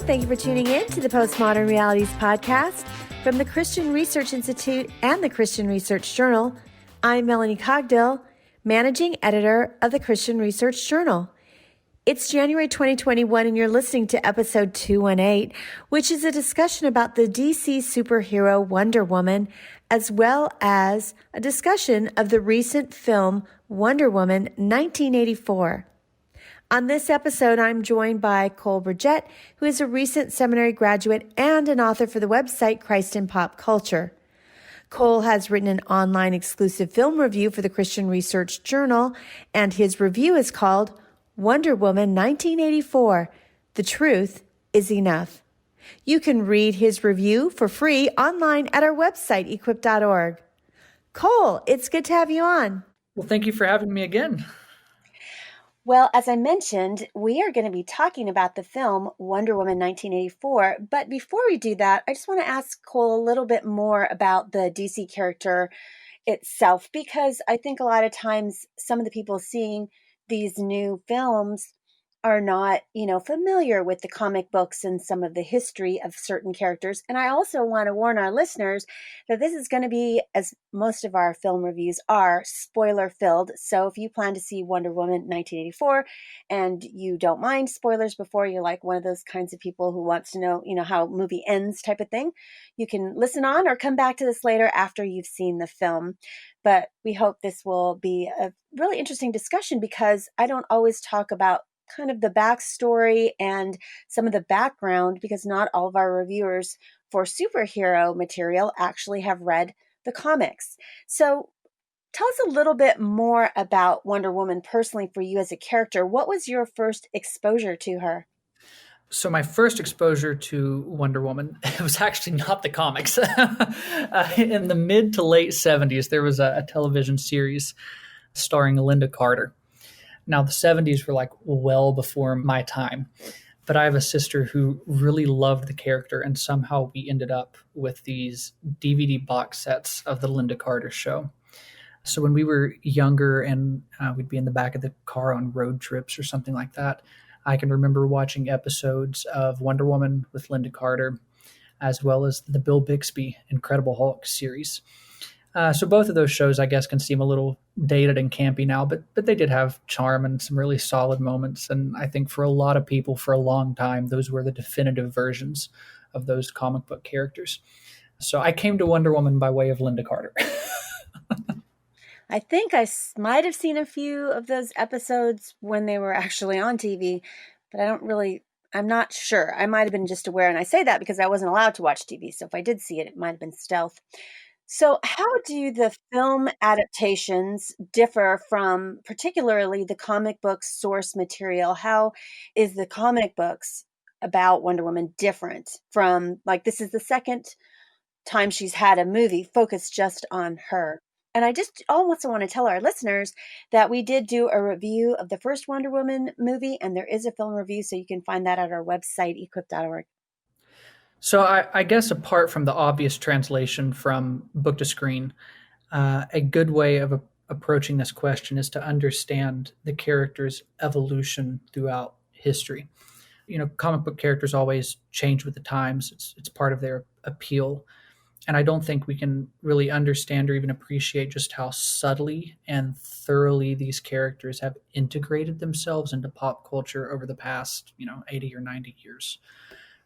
Thank you for tuning in to the Postmodern Realities podcast from the Christian Research Institute and the Christian Research Journal. I'm Melanie Cogdill, managing editor of the Christian Research Journal. It's January 2021, and you're listening to episode 218, which is a discussion about the DC superhero Wonder Woman, as well as a discussion of the recent film Wonder Woman 1984. On this episode, I'm joined by Cole Burgett, who is a recent seminary graduate and an author for the website Christ in Pop Culture. Cole has written an online exclusive film review for the Christian Research Journal, and his review is called Wonder Woman 1984, The Truth is Enough. You can read his review for free online at our website, equip.org. Cole, it's good to have you on. Well, thank you for having me again. Well, as I mentioned, we are going to be talking about the film Wonder Woman 1984. But before we do that, I just want to ask Cole a little bit more about the DC character itself, because I think a lot of times some of the people seeing these new films are not, familiar with the comic books and some of the history of certain characters. And I also want to warn our listeners that this is going to be, as most of our film reviews are, spoiler filled. So if you plan to see Wonder Woman 1984 and you don't mind spoilers before you're like one of those kinds of people who wants to know, how a movie ends type of thing, you can listen on or come back to this later after you've seen the film. But we hope this will be a really interesting discussion, because I don't always talk about kind of the backstory and some of the background, because not all of our reviewers for superhero material actually have read the comics. So tell us a little bit more about Wonder Woman personally for you as a character. What was your first exposure to her? So my first exposure to Wonder Woman, it was actually not the comics. In the mid to late 70s, there was a television series starring Linda Carter. Now, the 70s were well before my time, but I have a sister who really loved the character, and somehow we ended up with these DVD box sets of the Linda Carter show. So when we were younger and we'd be in the back of the car on road trips or something like that, I can remember watching episodes of Wonder Woman with Linda Carter, as well as the Bill Bixby Incredible Hulk series. So both of those shows, I guess, can seem a little dated and campy now, but they did have charm and some really solid moments. And I think for a lot of people for a long time, those were the definitive versions of those comic book characters. So I came to Wonder Woman by way of Linda Carter. I think I might have seen a few of those episodes when they were actually on TV, but I'm not sure. I might have been just aware. And I say that because I wasn't allowed to watch TV. So if I did see it, it might have been stealth. So how do the film adaptations differ from particularly the comic book source material? How is the comic books about Wonder Woman different from, this is the second time she's had a movie focused just on her? And I just also want to tell our listeners that we did do a review of the first Wonder Woman movie, and there is a film review, so you can find that at our website, equip.org. So I guess apart from the obvious translation from book to screen, a good way of approaching this question is to understand the character's evolution throughout history. Comic book characters always change with the times. It's part of their appeal. And I don't think we can really understand or even appreciate just how subtly and thoroughly these characters have integrated themselves into pop culture over the past, 80 or 90 years.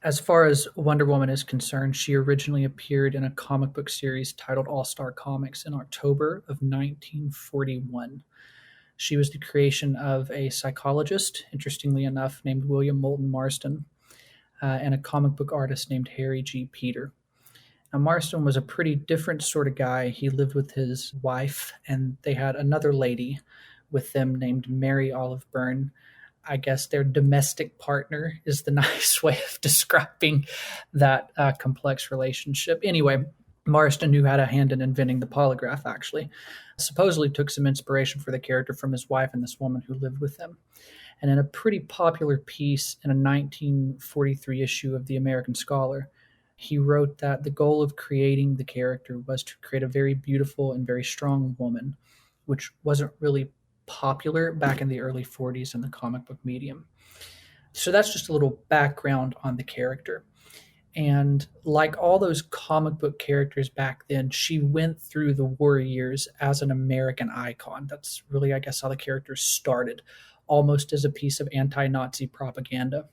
As far as Wonder Woman is concerned, she originally appeared in a comic book series titled All-Star Comics in October of 1941. She was the creation of a psychologist, interestingly enough, named William Moulton Marston, and a comic book artist named Harry G. Peter. Now, Marston was a pretty different sort of guy. He lived with his wife, and they had another lady with them named Mary Olive Byrne. I guess their domestic partner is the nice way of describing that complex relationship. Anyway, Marston, who had a hand in inventing the polygraph, actually, supposedly took some inspiration for the character from his wife and this woman who lived with them. And in a pretty popular piece in a 1943 issue of the American Scholar, he wrote that the goal of creating the character was to create a very beautiful and very strong woman, which wasn't really popular back in the early 40s in the comic book medium. So that's just a little background on the character. And like all those comic book characters back then, she went through the war years as an American icon. That's really, I guess, how the character started, almost as a piece of anti Nazi propaganda.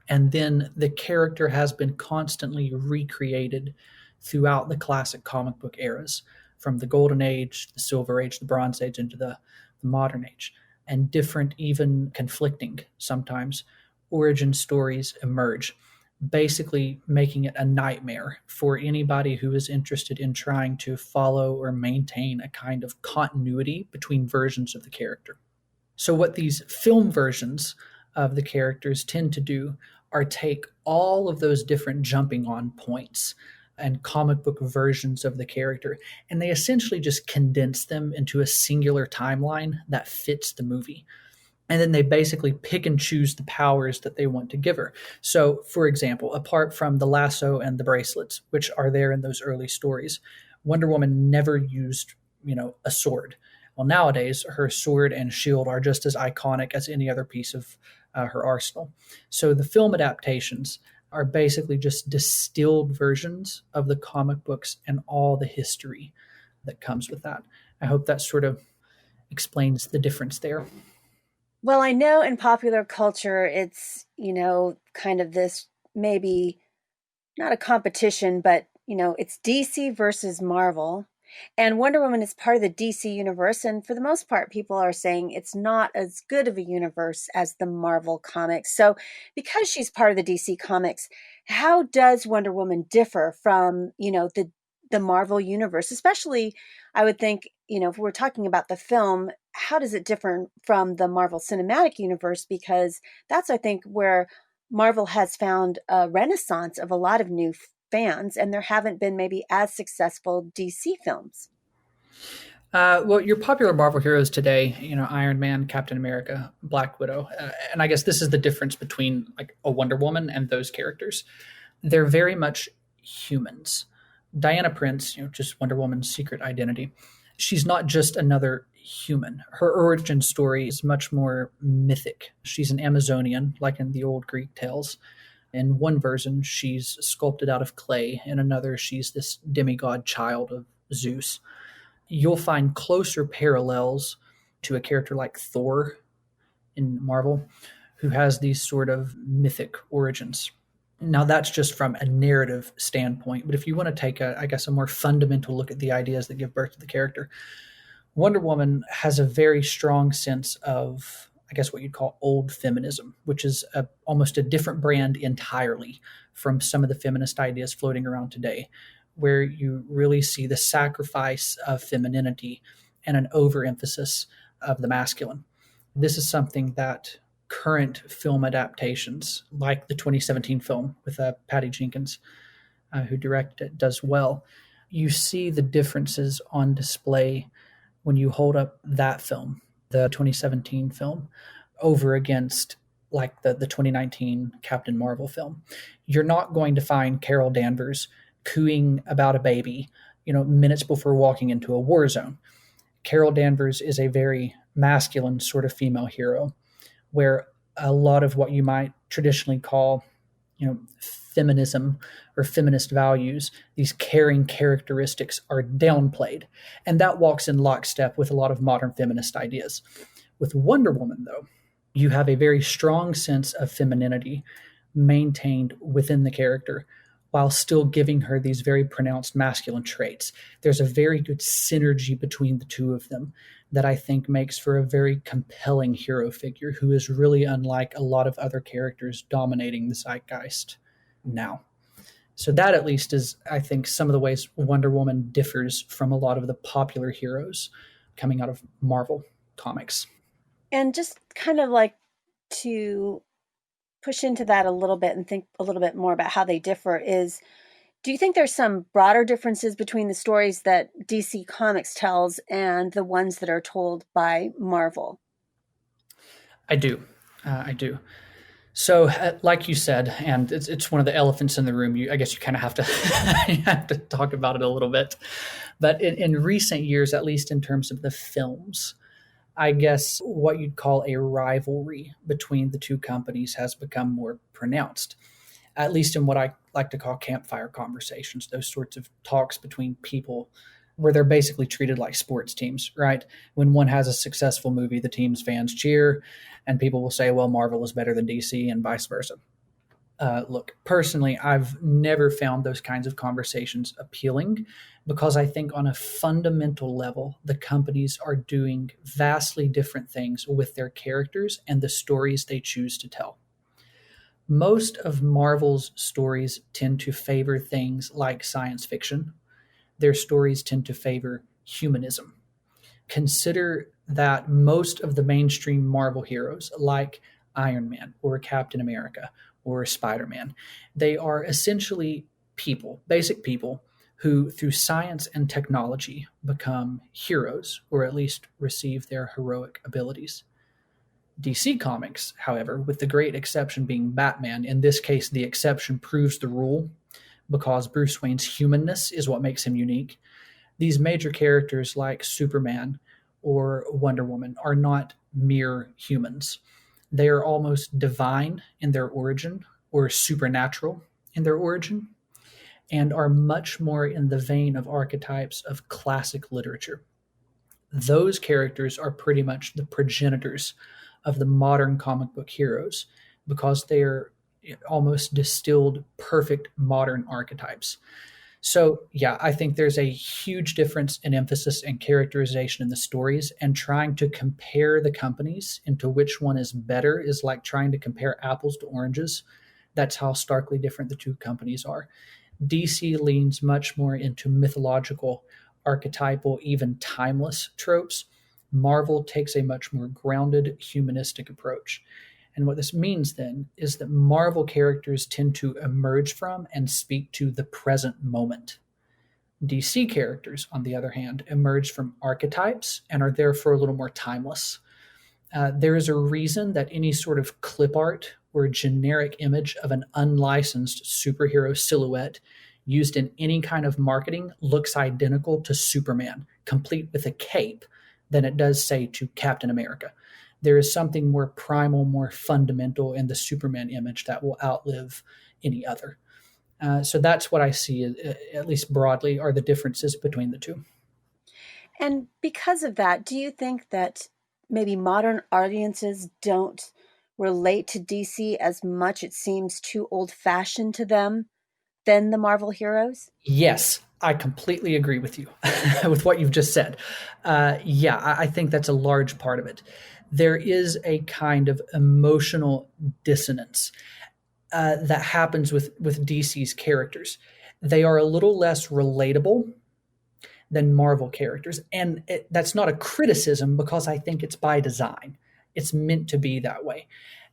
And then the character has been constantly recreated throughout the classic comic book eras, from the Golden Age, the Silver Age, the Bronze Age, into the Modern Age. And different, even conflicting sometimes, origin stories emerge, basically making it a nightmare for anybody who is interested in trying to follow or maintain a kind of continuity between versions of the character. So, what these film versions of the characters tend to do are take all of those different jumping on points and comic book versions of the character, and they essentially just condense them into a singular timeline that fits the movie. And then they basically pick and choose the powers that they want to give her. So, for example, apart from the lasso and the bracelets, which are there in those early stories, Wonder Woman never used, a sword. Well, nowadays, her sword and shield are just as iconic as any other piece of her arsenal. So the film adaptations are basically just distilled versions of the comic books and all the history that comes with that. I hope that sort of explains the difference there. Well, I know in popular culture, it's, kind of this maybe not a competition, but, it's DC versus Marvel. And Wonder Woman is part of the DC universe. And for the most part, people are saying it's not as good of a universe as the Marvel comics. So, because she's part of the DC comics, how does Wonder Woman differ from, the Marvel universe? Especially, I would think, if we're talking about the film, how does it differ from the Marvel Cinematic Universe? Because that's, I think, where Marvel has found a renaissance of a lot of new fans, and there haven't been maybe as successful DC films. Well, your popular Marvel heroes today, Iron Man, Captain America, Black Widow, and I guess this is the difference between like a Wonder Woman and those characters. They're very much humans. Diana Prince, just Wonder Woman's secret identity. She's not just another human. Her origin story is much more mythic. She's an Amazonian, like in the old Greek tales. In one version, she's sculpted out of clay. In another, she's this demigod child of Zeus. You'll find closer parallels to a character like Thor in Marvel, who has these sort of mythic origins. Now, that's just from a narrative standpoint, but if you want to take I guess, a more fundamental look at the ideas that give birth to the character, Wonder Woman has a very strong sense of, I guess, what you'd call old feminism, which is almost a different brand entirely from some of the feminist ideas floating around today, where you really see the sacrifice of femininity and an overemphasis of the masculine. This is something that current film adaptations, like the 2017 film with Patty Jenkins, who directed it, does well. You see the differences on display when you hold up that film, the 2017 film, over against like the 2019 Captain Marvel film. You're not going to find Carol Danvers cooing about a baby, minutes before walking into a war zone. Carol Danvers is a very masculine sort of female hero, where a lot of what you might traditionally call, feminism or feminist values, these caring characteristics are downplayed. And that walks in lockstep with a lot of modern feminist ideas. With Wonder Woman, though, you have a very strong sense of femininity maintained within the character while still giving her these very pronounced masculine traits. There's a very good synergy between the two of them that I think makes for a very compelling hero figure who is really unlike a lot of other characters dominating the zeitgeist now. So that at least is, I think, some of the ways Wonder Woman differs from a lot of the popular heroes coming out of Marvel comics. And just kind of like to push into that a little bit and think a little bit more about how they differ is, do you think there's some broader differences between the stories that DC Comics tells and the ones that are told by Marvel? I do. I do. So, like you said, and it's one of the elephants in the room. I guess you kind of have to you have to talk about it a little bit. But in recent years, at least in terms of the films, I guess what you'd call a rivalry between the two companies has become more pronounced, at least in what I like to call campfire conversations, those sorts of talks between people where they're basically treated like sports teams, right? When one has a successful movie, the team's fans cheer, and people will say, well, Marvel is better than DC, and vice versa. Look, personally, I've never found those kinds of conversations appealing because I think on a fundamental level, the companies are doing vastly different things with their characters and the stories they choose to tell. Most of Marvel's stories tend to favor things like science fiction. Their stories tend to favor humanism. Consider that most of the mainstream Marvel heroes, like Iron Man or Captain America or Spider Man, they are essentially people, basic people, who through science and technology become heroes or at least receive their heroic abilities. DC Comics, however, with the great exception being Batman, in this case, the exception proves the rule because Bruce Wayne's humanness is what makes him unique. These major characters like Superman or Wonder Woman are not mere humans. They are almost divine in their origin or supernatural in their origin and are much more in the vein of archetypes of classic literature. Those characters are pretty much the progenitors of the modern comic book heroes because they are almost distilled perfect modern archetypes. So, yeah, I think there's a huge difference in emphasis and characterization in the stories, and trying to compare the companies into which one is better is like trying to compare apples to oranges. That's how starkly different the two companies are. DC leans much more into mythological, archetypal, even timeless tropes. Marvel takes a much more grounded, humanistic approach. And what this means then is that Marvel characters tend to emerge from and speak to the present moment. DC characters, on the other hand, emerge from archetypes and are therefore a little more timeless. There is a reason that any sort of clip art or generic image of an unlicensed superhero silhouette used in any kind of marketing looks identical to Superman, complete with a cape, than it does, say, to Captain America. There is something more primal, more fundamental in the Superman image that will outlive any other. So that's what I see, at least broadly, are the differences between the two. And because of that, do you think that maybe modern audiences don't relate to DC as much? It seems too old-fashioned to them than the Marvel heroes? Yes, I completely agree with you with what you've just said. Yeah, I think that's a large part of it. There is a kind of emotional dissonance that happens with DC's characters. They are a little less relatable than Marvel characters. And that's not a criticism because I think it's by design. It's meant to be that way.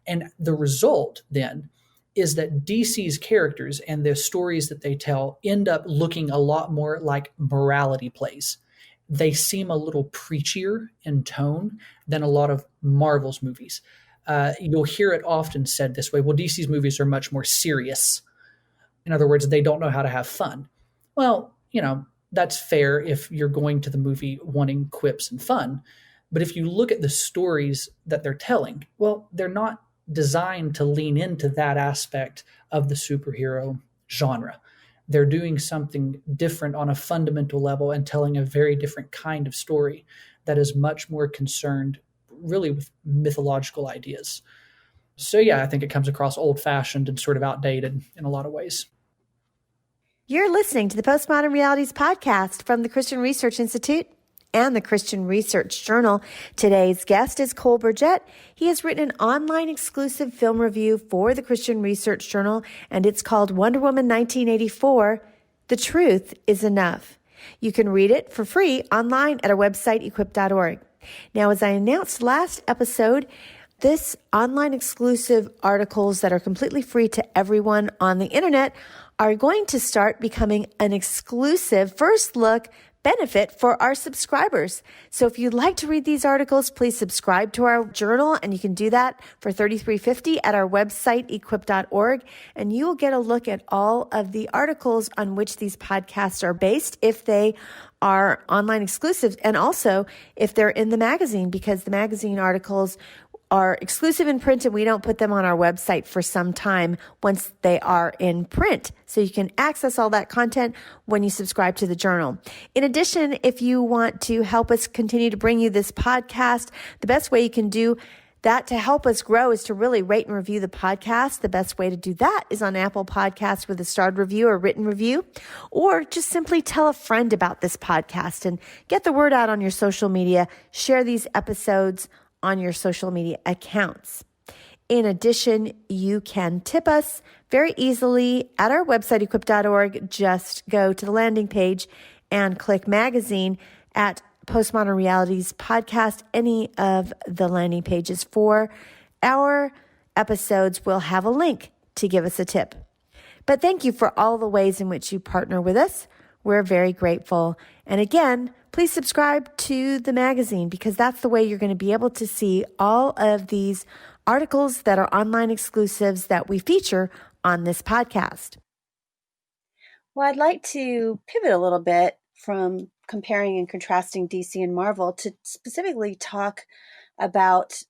And the result then is that DC's characters and the stories that they tell end up looking a lot more like morality plays. They seem a little preachier in tone than a lot of Marvel's movies. You'll hear it often said this way, well, DC's movies are much more serious. In other words, they don't know how to have fun. Well, that's fair if you're going to the movie wanting quips and fun. But if you look at the stories that they're telling, well, they're not designed to lean into that aspect of the superhero genre. They're doing something different on a fundamental level and telling a very different kind of story that is much more concerned really with mythological ideas. So, yeah, I think it comes across old-fashioned and sort of outdated in a lot of ways. You're listening to the Postmodern Realities podcast from the Christian Research Institute and the Christian Research Journal. Today's guest is Cole Burgett. He has written an online exclusive film review for the Christian Research Journal, and it's called Wonder Woman 1984, The Truth is Enough. You can read it for free online at our website, equip.org. Now, as I announced last episode, this online exclusive articles that are completely free to everyone on the internet are going to start becoming an exclusive first look benefit for our subscribers. So if you'd like to read these articles, please subscribe to our journal, and you can do that for $33.50 at our website, equip.org, and you will get a look at all of the articles on which these podcasts are based, if they are online exclusives, and also if they're in the magazine, because the magazine articles are exclusive in print and we don't put them on our website for some time once they are in print. So you can access all that content when you subscribe to the journal. In addition, if you want to help us continue to bring you this podcast, the best way you can do that to help us grow is to really rate and review the podcast. The best way to do that is on Apple Podcasts with a starred review or written review, or just simply tell a friend about this podcast and get the word out on your social media. Share these episodes on your social media accounts. In addition, you can tip us very easily at our website, equip.org. Just go to the landing page and click magazine at Postmodern Realities Podcast. Any of the landing pages for our episodes will have a link to give us a tip. But thank you for all the ways in which you partner with us. We're very grateful. And again, please subscribe to the magazine, because that's the way you're going to be able to see all of these articles that are online exclusives that we feature on this podcast. Well, I'd like to pivot a little bit from comparing and contrasting DC and Marvel to specifically talk about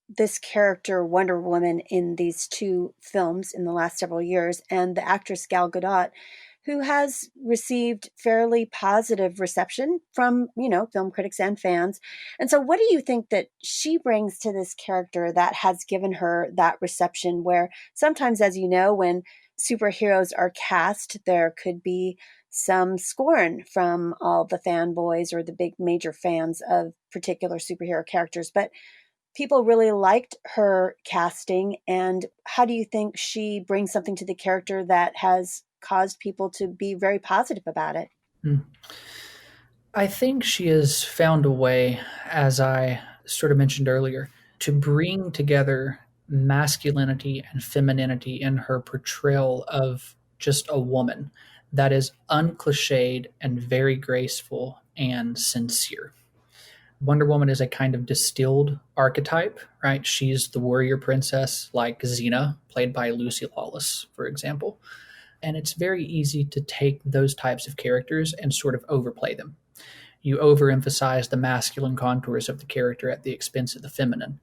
this character, Wonder Woman, in these two films in the last several years, and the actress Gal Gadot, who has received fairly positive reception from, film critics and fans. And so what do you think that she brings to this character that has given her that reception, where sometimes, as you know, when superheroes are cast, there could be some scorn from all the fanboys or the big major fans of particular superhero characters, but people really liked her casting. And how do you think she brings something to the character that has caused people to be very positive about it? I think she has found a way, as I sort of mentioned earlier, to bring together masculinity and femininity in her portrayal of just a woman that is uncliched and very graceful and sincere. Wonder Woman is a kind of distilled archetype, right? She's the warrior princess, like Xena, played by Lucy Lawless, for example. And it's very easy to take those types of characters and sort of overplay them. You overemphasize the masculine contours of the character at the expense of the feminine.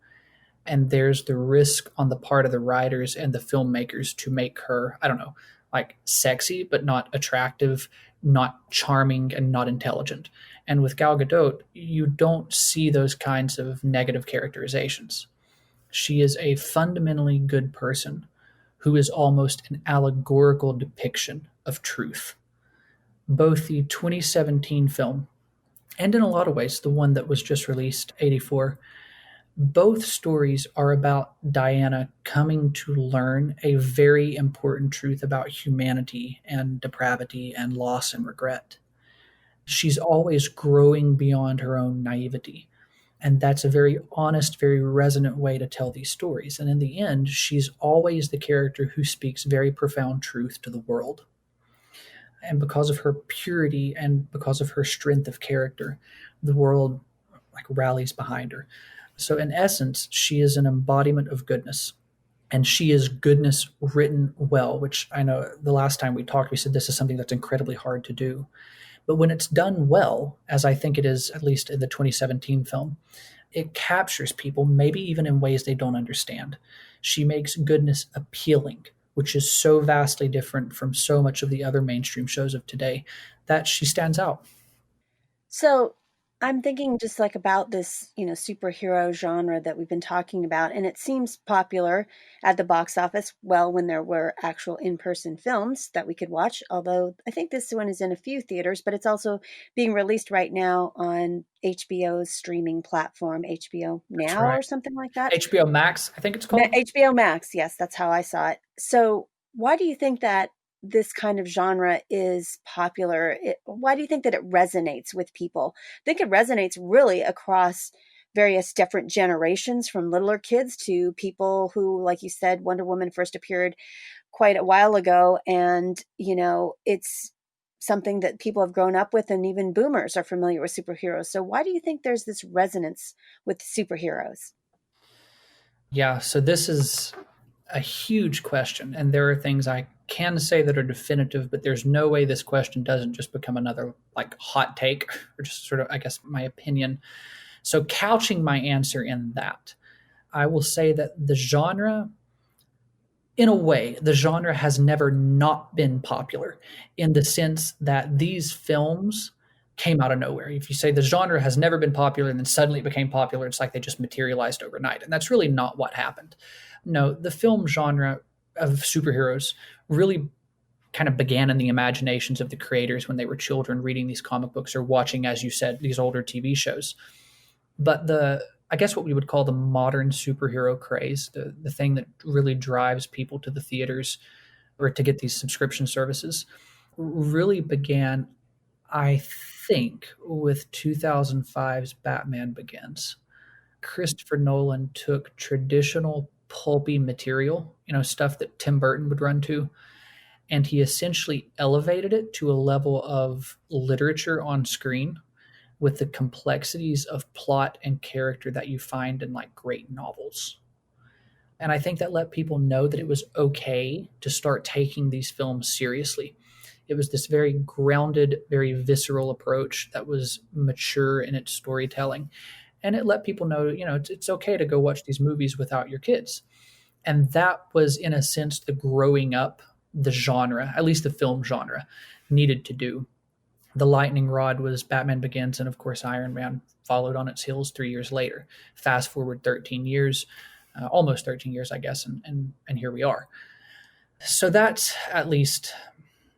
And there's the risk on the part of the writers and the filmmakers to make her, I don't know, like sexy, but not attractive, not charming, and not intelligent. And with Gal Gadot, you don't see those kinds of negative characterizations. She is a fundamentally good person who is almost an allegorical depiction of truth. Both the 2017 film and, in a lot of ways, the one that was just released, 84, both stories are about Diana coming to learn a very important truth about humanity and depravity and loss and regret. She's always growing beyond her own naivety. And that's a very honest, very resonant way to tell these stories. And in the end, she's always the character who speaks very profound truth to the world. And because of her purity and because of her strength of character, the world rallies behind her. So in essence, she is an embodiment of goodness. And she is goodness written well, which I know the last time we talked, we said this is something that's incredibly hard to do. But when it's done well, as I think it is, at least in the 2017 film, it captures people, maybe even in ways they don't understand. She makes goodness appealing, which is so vastly different from so much of the other mainstream shows of today, that she stands out. So I'm thinking just about this, superhero genre that we've been talking about, and it seems popular at the box office. Well, when there were actual in-person films that we could watch, although I think this one is in a few theaters, but it's also being released right now on HBO's streaming platform, HBO That's Now right. or something like that. HBO Max, I think it's called. HBO Max, yes, that's how I saw it. So why do you think that this kind of genre is popular? Why do you think that it resonates with people? I think it resonates really across various different generations, from littler kids to people who, like you said, Wonder Woman first appeared quite a while ago. And, it's something that people have grown up with, and even boomers are familiar with superheroes. So why do you think there's this resonance with superheroes? Yeah, so this is a huge question, and there are things I can say that are definitive, but there's no way this question doesn't just become another like hot take or just sort of, I guess, my opinion. So, couching my answer in that, I will say that the genre, in a way, the genre has never not been popular in the sense that these films came out of nowhere. If you say the genre has never been popular and then suddenly it became popular, it's like they just materialized overnight. And that's really not what happened. No, the film genre of superheroes really kind of began in the imaginations of the creators when they were children reading these comic books or watching, as you said, these older TV shows. But I guess what we would call the modern superhero craze, the thing that really drives people to the theaters or to get these subscription services, really began, I think, with 2005's Batman Begins. Christopher Nolan took traditional pulpy material, stuff that Tim Burton would run to, and he essentially elevated it to a level of literature on screen with the complexities of plot and character that you find in like great novels. And I think that let people know that it was okay to start taking these films seriously. It was this very grounded, very visceral approach that was mature in its storytelling. And it let people know, it's okay to go watch these movies without your kids. And that was, in a sense, the growing up the genre, at least the film genre, needed to do. The lightning rod was Batman Begins, and of course, Iron Man followed on its heels 3 years later. Fast forward 13 years, almost 13 years, I guess, and here we are. So that's at least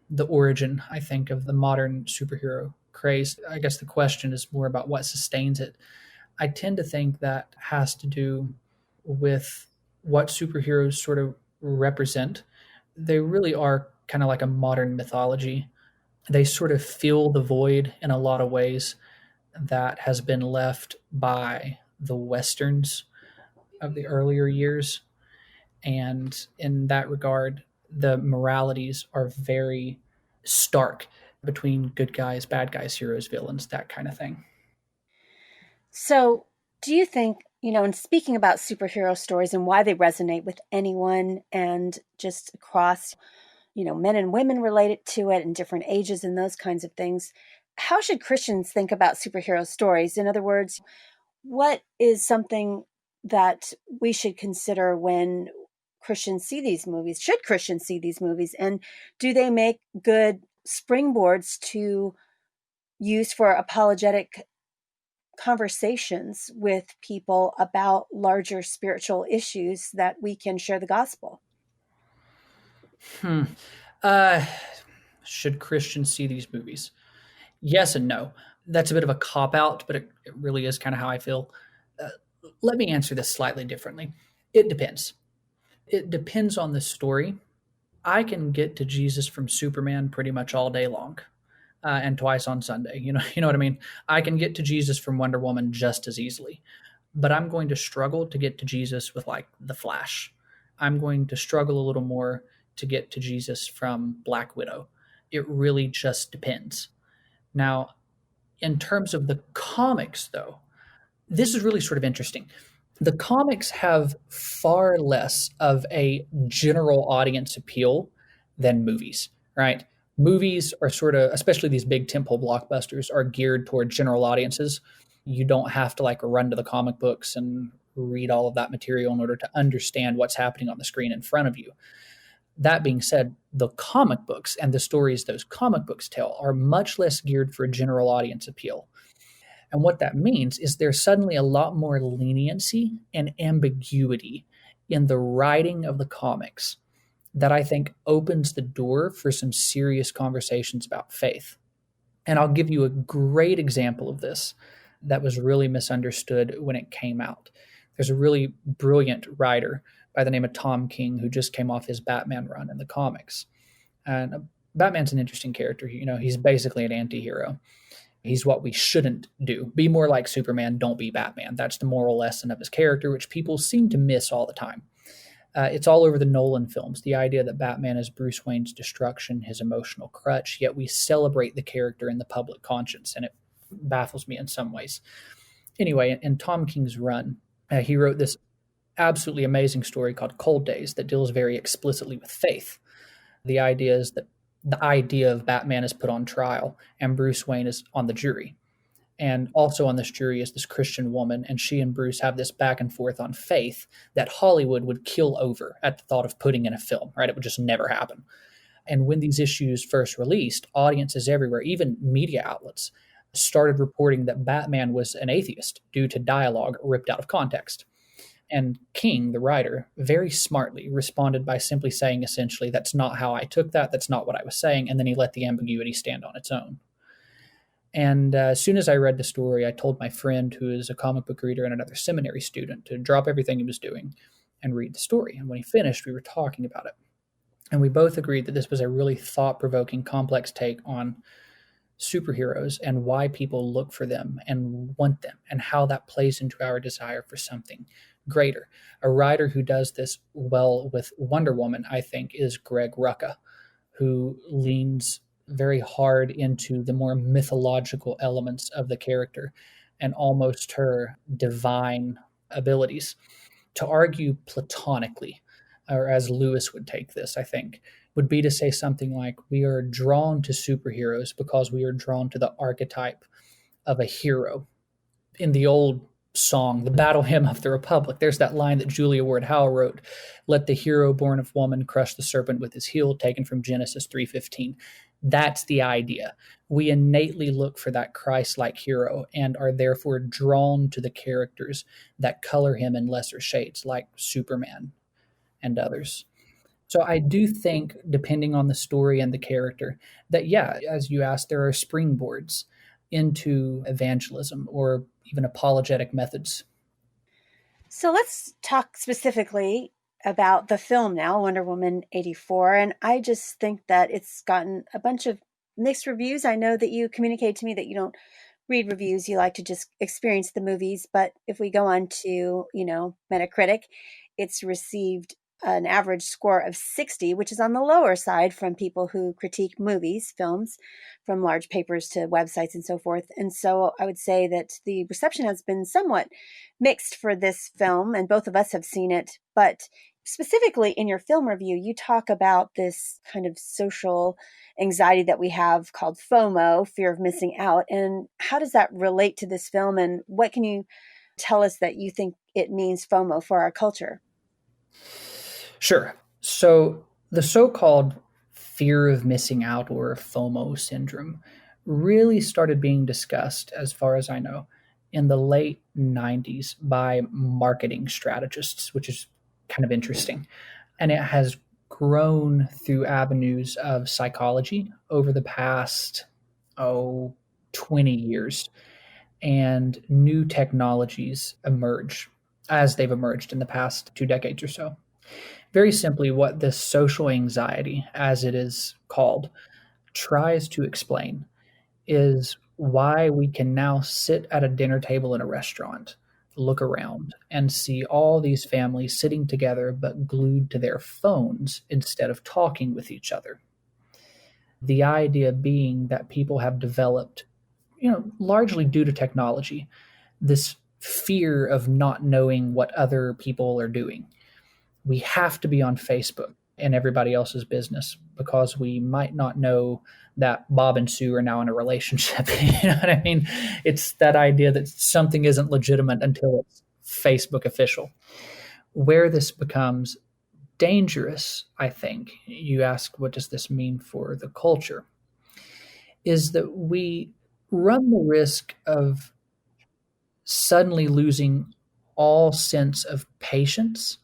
the origin, I think, of the modern superhero craze. I guess the question is more about what sustains it. I tend to think that has to do with what superheroes sort of represent. They really are kind of like a modern mythology. They sort of fill the void in a lot of ways that has been left by the westerns of the earlier years. And in that regard, the moralities are very stark between good guys, bad guys, heroes, villains, that kind of thing. So, do you think, in speaking about superhero stories and why they resonate with anyone and just across, men and women related to it and different ages and those kinds of things, how should Christians think about superhero stories? In other words, what is something that we should consider when Christians see these movies? Should Christians see these movies? And do they make good springboards to use for apologetic conversations with people about larger spiritual issues that we can share the gospel? Hmm. Uh, should Christians see these movies? Yes and no. That's a bit of a cop out, but it really is kind of how I feel. Uh, Let me answer this slightly differently. It depends. It depends on the story. I can get to Jesus from Superman pretty much all day long, and twice on Sunday. You know what I mean. I can get to Jesus from Wonder Woman just as easily, but I'm going to struggle to get to Jesus with like the Flash. I'm going to struggle a little more to get to Jesus from Black Widow. It really just depends. Now, in terms of the comics, though, this is really sort of interesting. The comics have far less of a general audience appeal than movies, right? Movies are sort of, especially these big tentpole blockbusters, are geared toward general audiences. You don't have to like run to the comic books and read all of that material in order to understand what's happening on the screen in front of you. That being said, the comic books and the stories those comic books tell are much less geared for general audience appeal. And what that means is there's suddenly a lot more leniency and ambiguity in the writing of the comics that I think opens the door for some serious conversations about faith. And I'll give you a great example of this that was really misunderstood when it came out. There's a really brilliant writer by the name of Tom King who just came off his Batman run in the comics. And Batman's an interesting character. He's basically an anti-hero. He's what we shouldn't do. Be more like Superman, don't be Batman. That's the moral lesson of his character, which people seem to miss all the time. It's all over the Nolan films, the idea that Batman is Bruce Wayne's destruction, his emotional crutch, yet we celebrate the character in the public conscience, and it baffles me in some ways. Anyway, in Tom King's run, he wrote this absolutely amazing story called Cold Days that deals very explicitly with faith. The idea is that the idea of Batman is put on trial and Bruce Wayne is on the jury. And also on this jury is this Christian woman, and she and Bruce have this back and forth on faith that Hollywood would kill over at the thought of putting in a film, right? It would just never happen. And when these issues first released, audiences everywhere, even media outlets, started reporting that Batman was an atheist due to dialogue ripped out of context. And King, the writer, very smartly responded by simply saying, essentially, that's not how I took that, that's not what I was saying, and then he let the ambiguity stand on its own. And as soon as I read the story, I told my friend, who is a comic book reader and another seminary student, to drop everything he was doing and read the story. And when he finished, we were talking about it. And we both agreed that this was a really thought-provoking, complex take on superheroes and why people look for them and want them, and how that plays into our desire for something greater. A writer who does this well with Wonder Woman, I think, is Greg Rucka, who leans very hard into the more mythological elements of the character and almost her divine abilities. To argue platonically, or as Lewis would take this, I think, would be to say something like, we are drawn to superheroes because we are drawn to the archetype of a hero. In the old song, the Battle Hymn of the Republic, there's that line that Julia Ward Howe wrote, let the hero born of woman crush the serpent with his heel, taken from Genesis 3:15. That's the idea. We innately look for that Christ-like hero and are therefore drawn to the characters that color him in lesser shades, like Superman and others. So I do think, depending on the story and the character, that, yeah, as you asked, there are springboards into evangelism or even apologetic methods. So let's talk specifically about the film now, Wonder Woman 84. And I just think that it's gotten a bunch of mixed reviews. I know that you communicate to me that you don't read reviews, you like to just experience the movies. But if we go on to, Metacritic, it's received an average score of 60, which is on the lower side from people who critique movies, films, from large papers to websites and so forth. And so I would say that the reception has been somewhat mixed for this film, and both of us have seen it. But specifically in your film review, you talk about this kind of social anxiety that we have called FOMO, fear of missing out. And how does that relate to this film? And what can you tell us that you think it means, FOMO, for our culture? Sure. So the so-called fear of missing out, or FOMO syndrome, really started being discussed, as far as I know, in the late 90s by marketing strategists, which is kind of interesting. And it has grown through avenues of psychology over the past, 20 years. And new technologies emerge as they've emerged in the past 2 decades or so. Very simply, what this social anxiety, as it is called, tries to explain is why we can now sit at a dinner table in a restaurant, look around, and see all these families sitting together but glued to their phones instead of talking with each other. The idea being that people have developed, largely due to technology, this fear of not knowing what other people are doing. We have to be on Facebook and everybody else's business because we might not know that Bob and Sue are now in a relationship. You know what I mean? It's that idea that something isn't legitimate until it's Facebook official. Where this becomes dangerous, I think, you ask, what does this mean for the culture, is that we run the risk of suddenly losing all sense of patience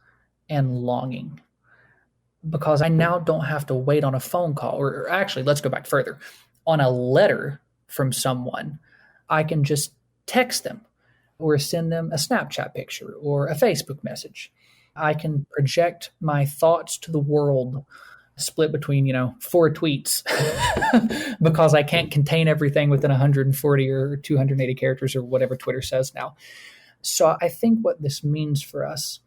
and longing, because I now don't have to wait on a phone call, or actually, let's go back further, on a letter from someone. I can just text them or send them a Snapchat picture or a Facebook message. I can project my thoughts to the world, split between, 4 tweets because I can't contain everything within 140 or 280 characters or whatever Twitter says now. So I think what this means for us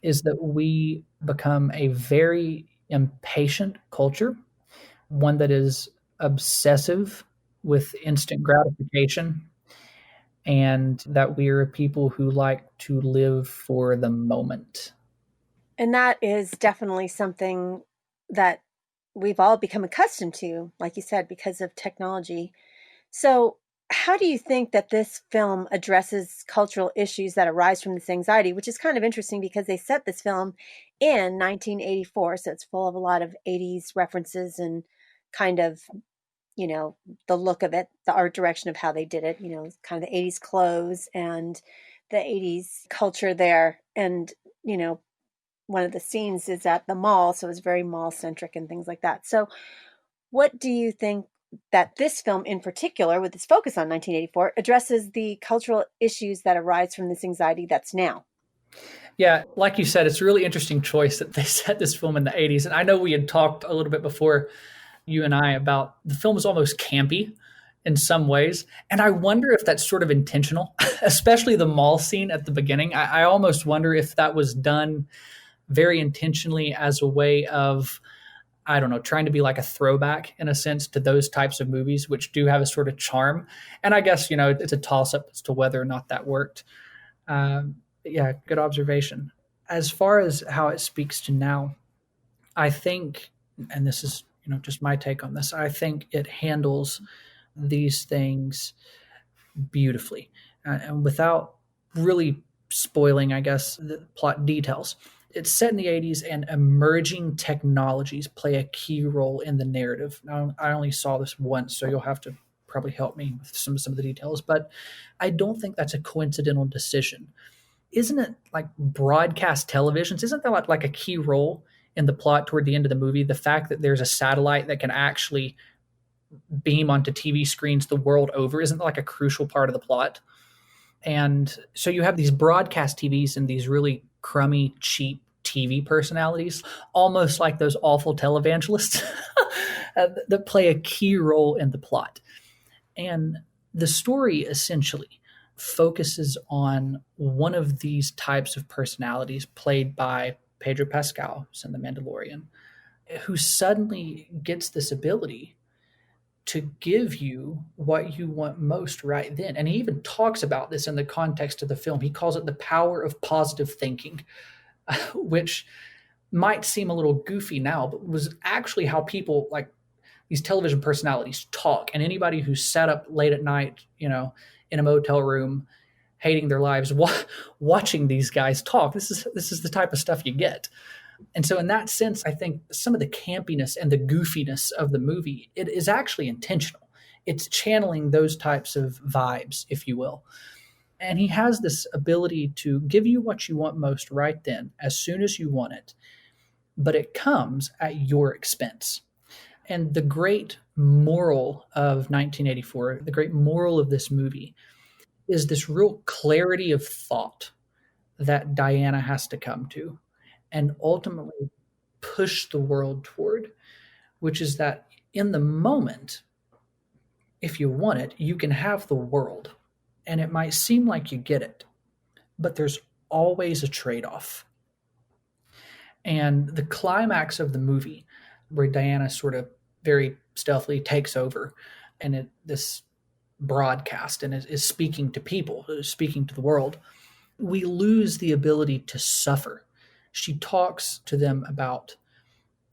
is that we become a very impatient culture, one that is obsessive with instant gratification, and that we are people who like to live for the moment. And that is definitely something that we've all become accustomed to, like you said, because of technology. So, how do you think that this film addresses cultural issues that arise from this anxiety? Which is kind of interesting because they set this film in 1984, so it's full of a lot of 80s references and kind of, you know, the look of it, the art direction of how they did it, kind of the 80s clothes and the 80s culture there. And, you know, one of the scenes is at the mall, so it's very mall centric and things like that. So, what do you think that this film in particular, with its focus on 1984, addresses the cultural issues that arise from this anxiety that's now? Yeah, like you said, it's a really interesting choice that they set this film in the 80s. And I know we had talked a little bit before, you and I, about the film is almost campy in some ways. And I wonder if that's sort of intentional, especially the mall scene at the beginning. I almost wonder if that was done very intentionally as a way of, I don't know, trying to be like a throwback in a sense to those types of movies, which do have a sort of charm. And I guess, it's a toss up as to whether or not that worked. Yeah, good observation. As far as how it speaks to now, I think, and this is, just my take on this, I think it handles these things beautifully, and without really spoiling, I guess, the plot details. It's set in the 80s, and emerging technologies play a key role in the narrative. Now, I only saw this once, so you'll have to probably help me with some of the details, but I don't think that's a coincidental decision. Isn't it like broadcast televisions? Isn't that like a key role in the plot toward the end of the movie? The fact that there's a satellite that can actually beam onto TV screens the world over, isn't that like a crucial part of the plot? And so you have these broadcast TVs and these really crummy, cheap TV personalities, almost like those awful televangelists that play a key role in the plot. And the story essentially focuses on one of these types of personalities played by Pedro Pascal, who's in The Mandalorian, who suddenly gets this ability to give you what you want most right then. And he even talks about this in the context of the film. He calls it the power of positive thinking, which might seem a little goofy now, but was actually how people like these television personalities talk. And anybody who's sat up late at night, in a motel room, hating their lives, watching these guys talk, this is the type of stuff you get. And so in that sense, I think some of the campiness and the goofiness of the movie, it is actually intentional. It's channeling those types of vibes, if you will. And he has this ability to give you what you want most right then, as soon as you want it, but it comes at your expense. And the great moral of 1984, the great moral of this movie, is this real clarity of thought that Diana has to come to and ultimately push the world toward, which is that in the moment, if you want it, you can have the world. And it might seem like you get it, but there's always a trade off. And the climax of the movie, where Diana sort of very stealthily takes over and this broadcast and is speaking to people, speaking to the world, we lose the ability to suffer. She talks to them about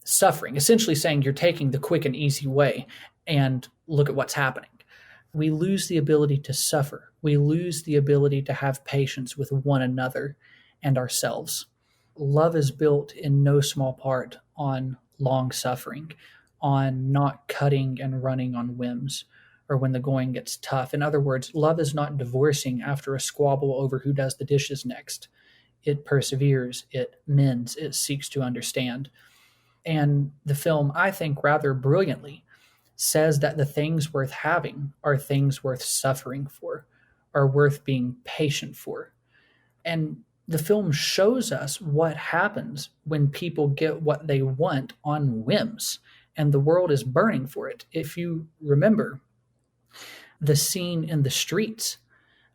suffering, essentially saying you're taking the quick and easy way and look at what's happening. We lose the ability to suffer. We lose the ability to have patience with one another and ourselves. Love is built in no small part on long suffering, on not cutting and running on whims or when the going gets tough. In other words, love is not divorcing after a squabble over who does the dishes next. It perseveres, it mends, it seeks to understand. And the film, I think, rather brilliantly says that the things worth having are things worth suffering for, are worth being patient for. And the film shows us what happens when people get what they want on whims and the world is burning for it. If you remember the scene in the streets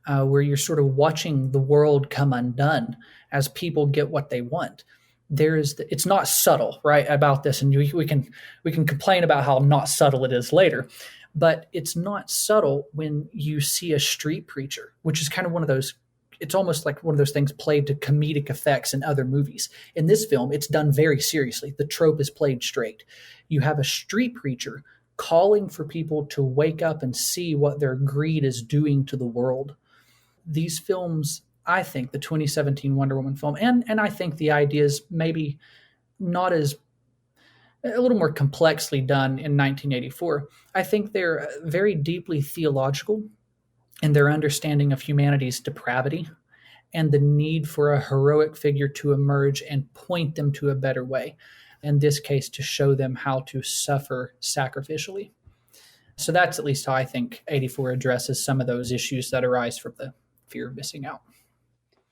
where you're sort of watching the world come undone as people get what they want. It's not subtle, right, about this, and we can complain about how not subtle it is later, but it's not subtle when you see a street preacher, which is kind of one of those. It's almost like one of those things played to comedic effects in other movies. In this film, it's done very seriously. The trope is played straight. You have a street preacher calling for people to wake up and see what their greed is doing to the world. These films, I think, the 2017 Wonder Woman film, and I think the idea is maybe not as a little more complexly done in 1984. I think they're very deeply theological in their understanding of humanity's depravity and the need for a heroic figure to emerge and point them to a better way. In this case, to show them how to suffer sacrificially. So that's at least how I think 84 addresses some of those issues that arise from the fear of missing out.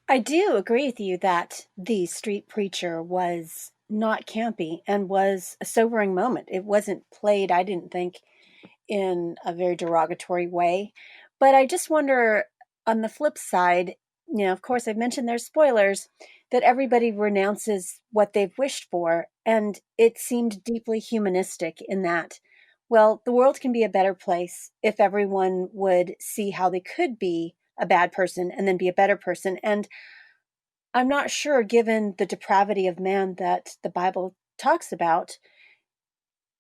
I do agree with you that the street preacher was not campy and was a sobering moment. It wasn't played, I didn't think, in a very derogatory way. But I just wonder, on the flip side, of course, I've mentioned there's spoilers, that everybody renounces what they've wished for. And it seemed deeply humanistic in that, well, the world can be a better place if everyone would see how they could be a bad person and then be a better person. And I'm not sure, given the depravity of man that the Bible talks about,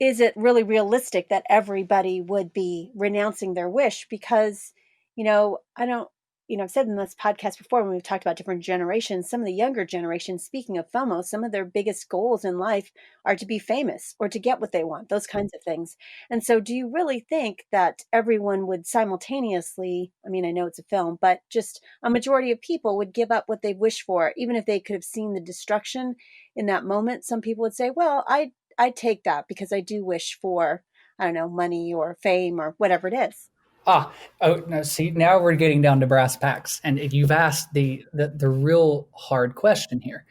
is it really realistic that everybody would be renouncing their wish? Because, I don't, I've said in this podcast before when we've talked about different generations, some of the younger generations, speaking of FOMO, some of their biggest goals in life are to be famous or to get what they want, those kinds of things. And so do you really think that everyone would simultaneously, I mean, I know it's a film, but just a majority of people would give up what they wish for, even if they could have seen the destruction in that moment? Some people would say, well, I take that because I do wish for, I don't know, money or fame or whatever it is. Oh no! See, now we're getting down to brass tacks, and you've asked the real hard question here,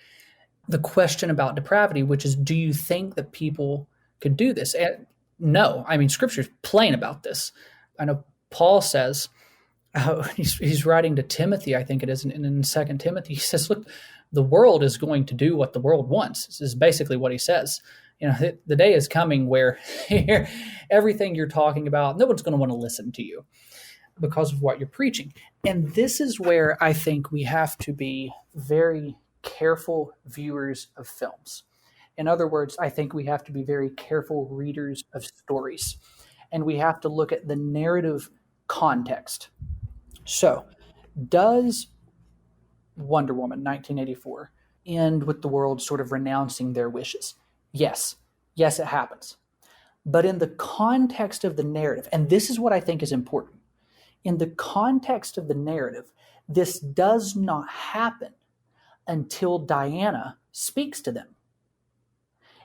the question about depravity, which is, do you think that people could do this? And no, I mean, Scripture's plain about this. I know Paul says he's writing to Timothy, I think it is, in 2 Timothy. He says, "Look, the world is going to do what the world wants." This is basically what he says. The day is coming where everything you're talking about, no one's going to want to listen to you because of what you're preaching. And this is where I think we have to be very careful viewers of films. In other words, I think we have to be very careful readers of stories. And we have to look at the narrative context. So, does Wonder Woman 1984 end with the world sort of renouncing their wishes? Yes. Yes, it happens. But in the context of the narrative, and this is what I think is important, in the context of the narrative, this does not happen until Diana speaks to them.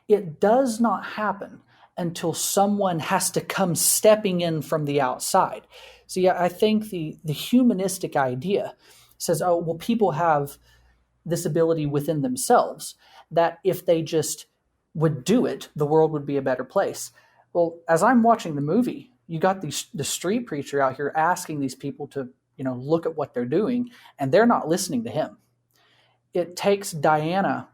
It does not happen until someone has to come stepping in from the outside. See, I think the humanistic idea says, oh, well, people have this ability within themselves that if they just would do it, the world would be a better place. Well, as I'm watching the movie, you got the street preacher out here asking these people to, look at what they're doing, and they're not listening to him. It takes Diana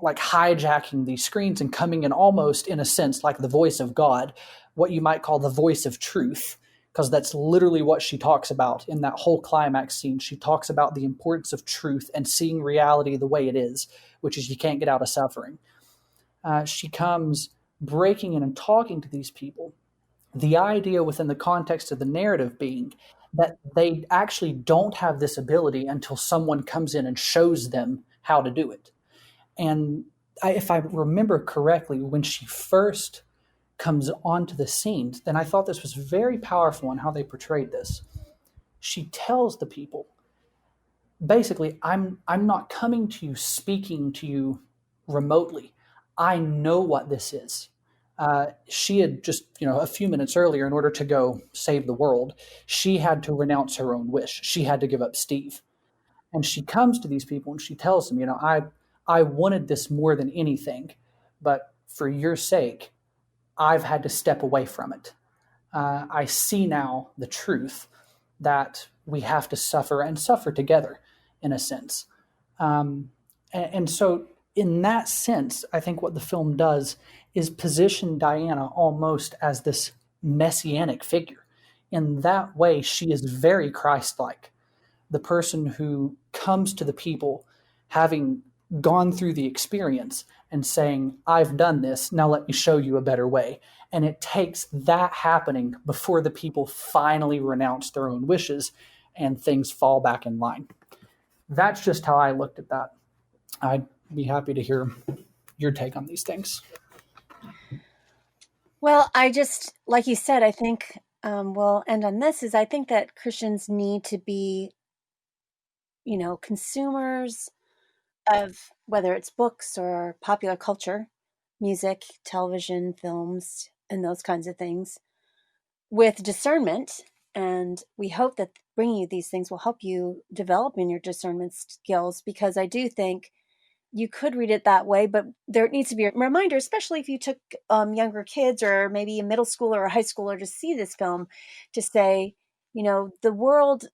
like hijacking these screens and coming in almost, in a sense, like the voice of God, what you might call the voice of truth, because that's literally what she talks about in that whole climax scene. She talks about the importance of truth and seeing reality the way it is, which is you can't get out of suffering. She comes breaking in and talking to these people. The idea within the context of the narrative being that they actually don't have this ability until someone comes in and shows them how to do it. And if I remember correctly, when she first comes onto the scene, then I thought this was very powerful in how they portrayed this. She tells the people, basically, I'm not coming to you speaking to you remotely. I know what this is. She had just, a few minutes earlier, in order to go save the world, she had to renounce her own wish. She had to give up Steve. And she comes to these people and she tells them, I wanted this more than anything, but for your sake, I've had to step away from it. I see now the truth that we have to suffer and suffer together, in a sense. And so, in that sense, I think what the film does is position Diana almost as this messianic figure. In that way, she is very Christ-like, the person who comes to the people having gone through the experience and saying, I've done this, now let me show you a better way. And it takes that happening before the people finally renounce their own wishes and things fall back in line. That's just how I looked at that. I'd be happy to hear your take on these things. Well, I just, like you said, I think we'll end on this, is I think that Christians need to be, consumers of, whether it's books or popular culture, music, television, films, and those kinds of things, with discernment. And we hope that bringing you these things will help you develop in your discernment skills, because I do think you could read it that way, but there needs to be a reminder, especially if you took younger kids or maybe a middle schooler or a high schooler to see this film, to say, the world,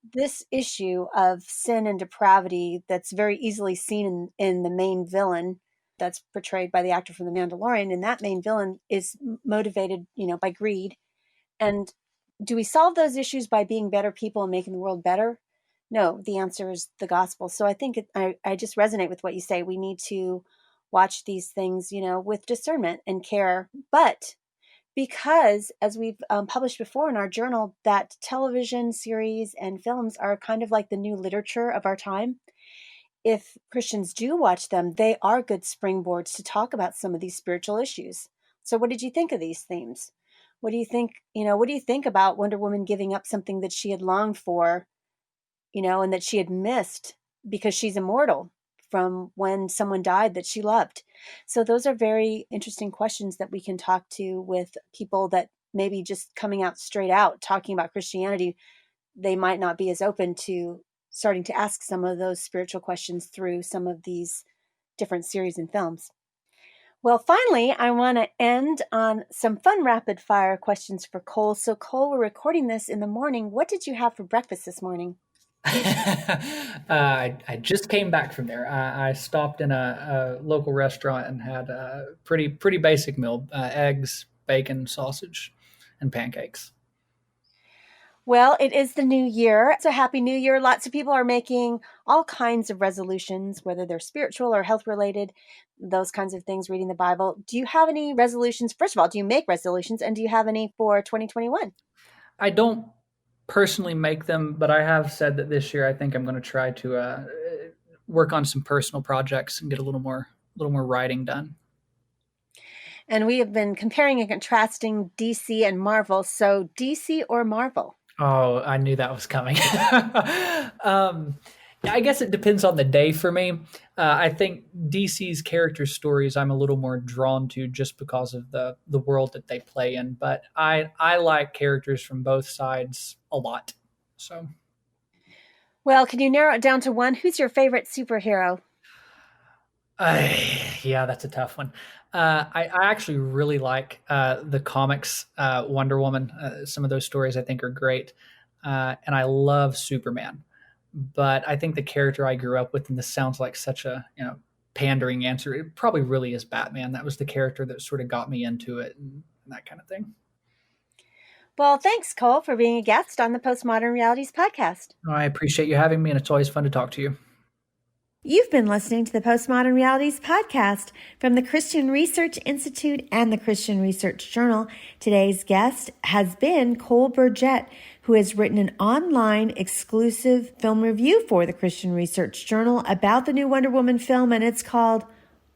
this issue of sin and depravity that's very easily seen in the main villain that's portrayed by the actor from The Mandalorian, and that main villain is motivated, by greed. And do we solve those issues by being better people and making the world better? No, the answer is the gospel. So I think I just resonate with what you say. We need to watch these things, with discernment and care. But because, as we've published before in our journal, that television series and films are kind of like the new literature of our time. If Christians do watch them, they are good springboards to talk about some of these spiritual issues. So what did you think of these themes? What do you think, what do you think about Wonder Woman giving up something that she had longed for, and that she had missed because she's immortal from when someone died that she loved? So those are very interesting questions that we can talk to with people that maybe just coming out straight out talking about Christianity, they might not be as open to starting to ask some of those spiritual questions through some of these different series and films. Well, finally, I want to end on some fun rapid fire questions for Cole. So Cole, we're recording this in the morning. What did you have for breakfast this morning? I just came back from there. I stopped in a local restaurant and had a pretty basic meal: eggs, bacon, sausage, and pancakes. Well, it is the new year. It's a happy new year. Lots of people are making all kinds of resolutions, whether they're spiritual or health related, those kinds of things, reading the Bible. Do you have any resolutions? First of all, do you make resolutions, and do you have any for 2021? I don't personally make them, but I have said that this year I think I'm going to try to work on some personal projects and get a little more writing done. And we have been comparing and contrasting DC and Marvel. So DC or Marvel? Oh, I knew that was coming. I guess it depends on the day for me. I think DC's character stories I'm a little more drawn to just because of the world that they play in. But I like characters from both sides a lot. So, well, can you narrow it down to one? Who's your favorite superhero? Yeah, that's a tough one. I actually really like the comics, Wonder Woman. Some of those stories I think are great. And I love Superman. But I think the character I grew up with, and this sounds like such a pandering answer, it probably really is Batman. That was the character that sort of got me into it and that kind of thing. Well, thanks, Cole, for being a guest on the Postmodern Realities podcast. I appreciate you having me, and it's always fun to talk to you. You've been listening to the Postmodern Realities podcast from the Christian Research Institute and the Christian Research Journal. Today's guest has been Cole Burgett, who has written an online exclusive film review for the Christian Research Journal about the new Wonder Woman film, and it's called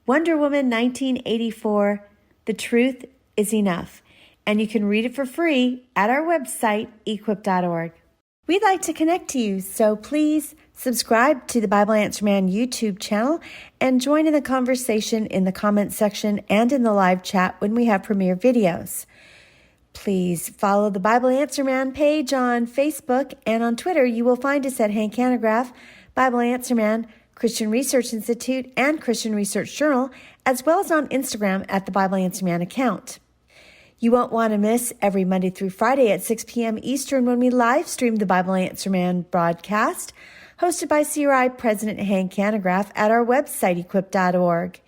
Wonder Woman 1984, The Truth is Enough. And you can read it for free at our website, equip.org. We'd like to connect to you, so please subscribe to the Bible Answer Man YouTube channel and join in the conversation in the comments section and in the live chat when we have premiere videos. Please follow the Bible Answer Man page on Facebook, and on Twitter you will find us at Hank Hanegraaff, Bible Answer Man, Christian Research Institute, and Christian Research Journal, as well as on Instagram at the Bible Answer Man account. You won't want to miss every Monday through Friday at 6 p.m. Eastern when we live stream the Bible Answer Man broadcast, hosted by CRI President Hank Hanegraaff at our website, equip.org.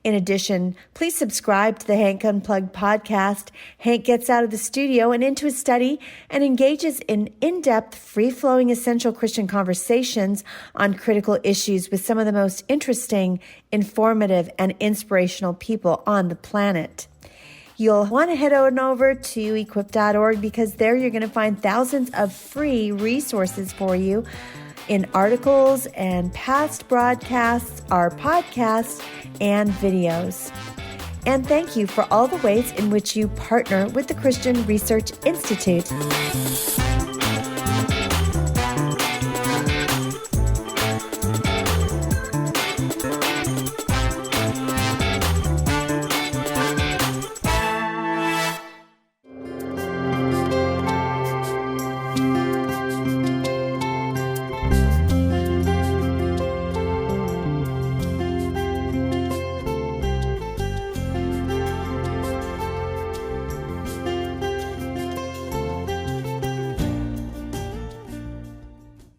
In addition, please subscribe to the Hank Unplugged podcast. Hank gets out of the studio and into his study and engages in in-depth, free-flowing, essential Christian conversations on critical issues with some of the most interesting, informative, and inspirational people on the planet. You'll want to head on over to equip.org because there you're going to find thousands of free resources for you in articles and past broadcasts, our podcasts, and videos. And thank you for all the ways in which you partner with the Christian Research Institute.